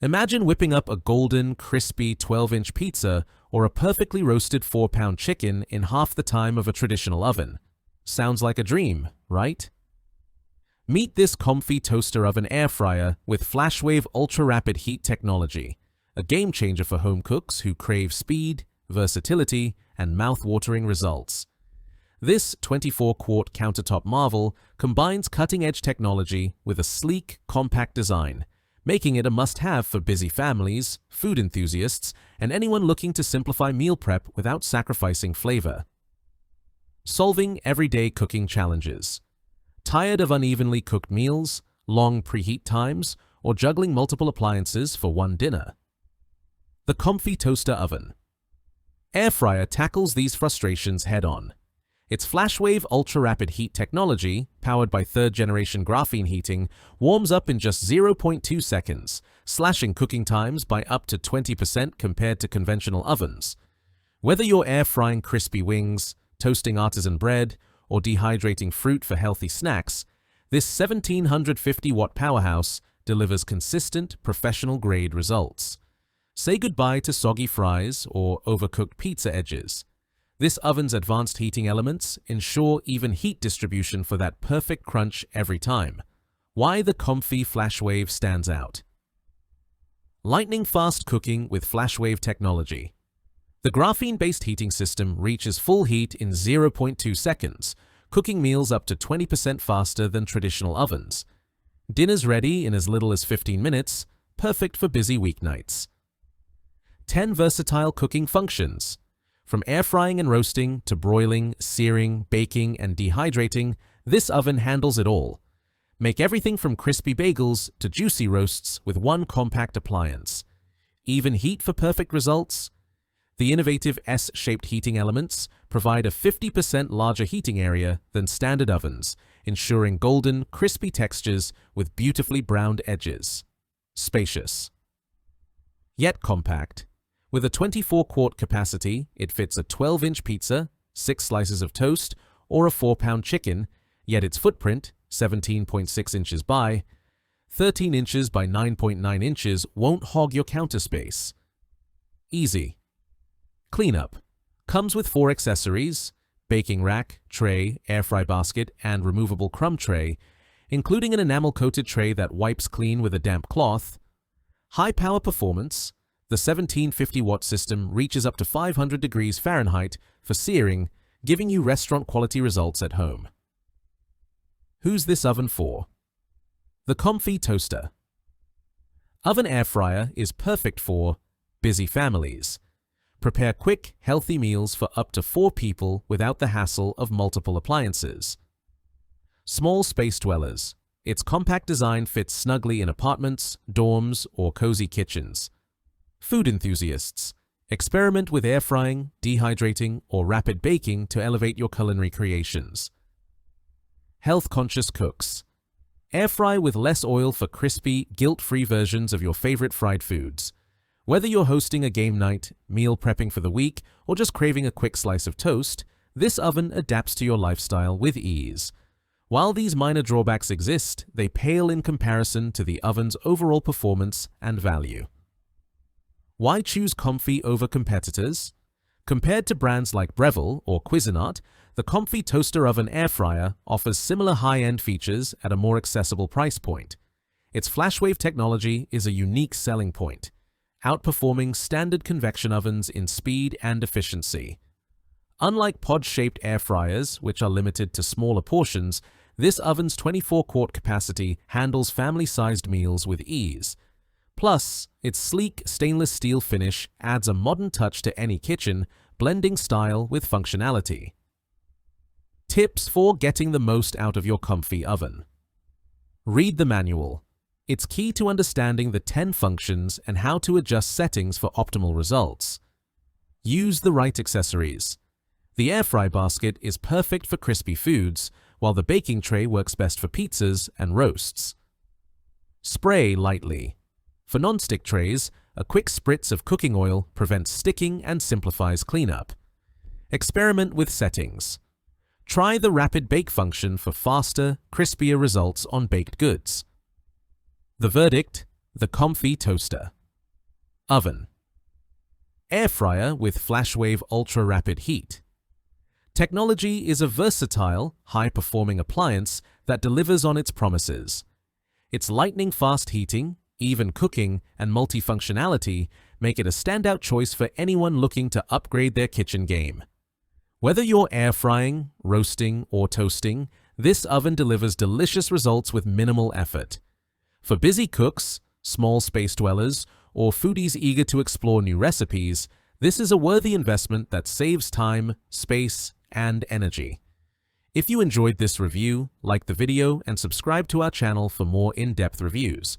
Imagine whipping up a golden, crispy 12-inch pizza or a perfectly roasted 4-pound chicken in half the time of a traditional oven. Sounds like a dream, right? Meet this Comfee toaster oven air fryer with Flashwave Ultra-Rapid Heat Technology, a game-changer for home cooks who crave speed, versatility, and mouth-watering results. This 24-quart countertop marvel combines cutting-edge technology with a sleek, compact design, making it a must-have for busy families, food enthusiasts, and anyone looking to simplify meal prep without sacrificing flavor. Solving everyday cooking challenges. Tired of unevenly cooked meals, long preheat times, or juggling multiple appliances for one dinner? The Comfee toaster oven. Air fryer tackles these frustrations head-on. Its Flashwave Ultra-Rapid Heat Technology, powered by third-generation graphene heating, warms up in just 0.2 seconds, slashing cooking times by up to 20% compared to conventional ovens. Whether you're air-frying crispy wings, toasting artisan bread, or dehydrating fruit for healthy snacks, this 1750-watt powerhouse delivers consistent, professional-grade results. Say goodbye to soggy fries or overcooked pizza edges. This oven's advanced heating elements ensure even heat distribution for that perfect crunch every time. Why the Comfee Flashwave stands out. Lightning-fast cooking with Flashwave technology. The graphene-based heating system reaches full heat in 0.2 seconds, cooking meals up to 20% faster than traditional ovens. Dinner's ready in as little as 15 minutes, perfect for busy weeknights. 10 versatile cooking functions. From air frying and roasting to broiling, searing, baking, and dehydrating, this oven handles it all. Make everything from crispy bagels to juicy roasts with one compact appliance. Even heat for perfect results? The innovative S-shaped heating elements provide a 50% larger heating area than standard ovens, ensuring golden, crispy textures with beautifully browned edges. Spacious. Yet compact. With a 24-quart capacity, it fits a 12-inch pizza, 6 slices of toast, or a 4-pound chicken, yet its footprint, 17.6 inches by 13 inches by 9.9 inches, won't hog your counter space. Easy. Cleanup. Comes with 4 accessories: baking rack, tray, air fry basket, and removable crumb tray, including an enamel-coated tray that wipes clean with a damp cloth. High power performance. The 1750-watt system reaches up to 500 degrees Fahrenheit for searing, giving you restaurant-quality results at home. Who's this oven for? The Comfee toaster. Oven air fryer is perfect for busy families. Prepare quick, healthy meals for up to 4 people without the hassle of multiple appliances. Small space dwellers. Its compact design fits snugly in apartments, dorms, or cozy kitchens. Food enthusiasts. Experiment with air frying, dehydrating, or rapid baking to elevate your culinary creations. Health-conscious cooks. Air fry with less oil for crispy, guilt-free versions of your favorite fried foods. Whether you're hosting a game night, meal prepping for the week, or just craving a quick slice of toast, this oven adapts to your lifestyle with ease. While these minor drawbacks exist, they pale in comparison to the oven's overall performance and value. Why choose Comfee over competitors? Compared to brands like Breville or Cuisinart, the Comfee toaster oven air fryer offers similar high-end features at a more accessible price point. Its Flashwave technology is a unique selling point, outperforming standard convection ovens in speed and efficiency. Unlike pod-shaped air fryers, which are limited to smaller portions, this oven's 24-quart capacity handles family-sized meals with ease. Plus, its sleek stainless steel finish adds a modern touch to any kitchen, blending style with functionality. Tips for getting the most out of your Comfee oven. Read the manual. It's key to understanding the 10 functions and how to adjust settings for optimal results. Use the right accessories. The air fry basket is perfect for crispy foods, while the baking tray works best for pizzas and roasts. Spray lightly. For non-stick trays, a quick spritz of cooking oil prevents sticking and simplifies cleanup. Experiment with settings. Try the rapid bake function for faster, crispier results on baked goods. The verdict: The Comfee toaster. Oven. Air fryer with Flashwave Ultra-Rapid Heat. Technology is a versatile, high-performing appliance that delivers on its promises. Its lightning-fast heating, even cooking, and multifunctionality make it a standout choice for anyone looking to upgrade their kitchen game. Whether you're air frying, roasting, or toasting, this oven delivers delicious results with minimal effort. For busy cooks, small space dwellers, or foodies eager to explore new recipes, this is a worthy investment that saves time, space, and energy. If you enjoyed this review, like the video and subscribe to our channel for more in-depth reviews.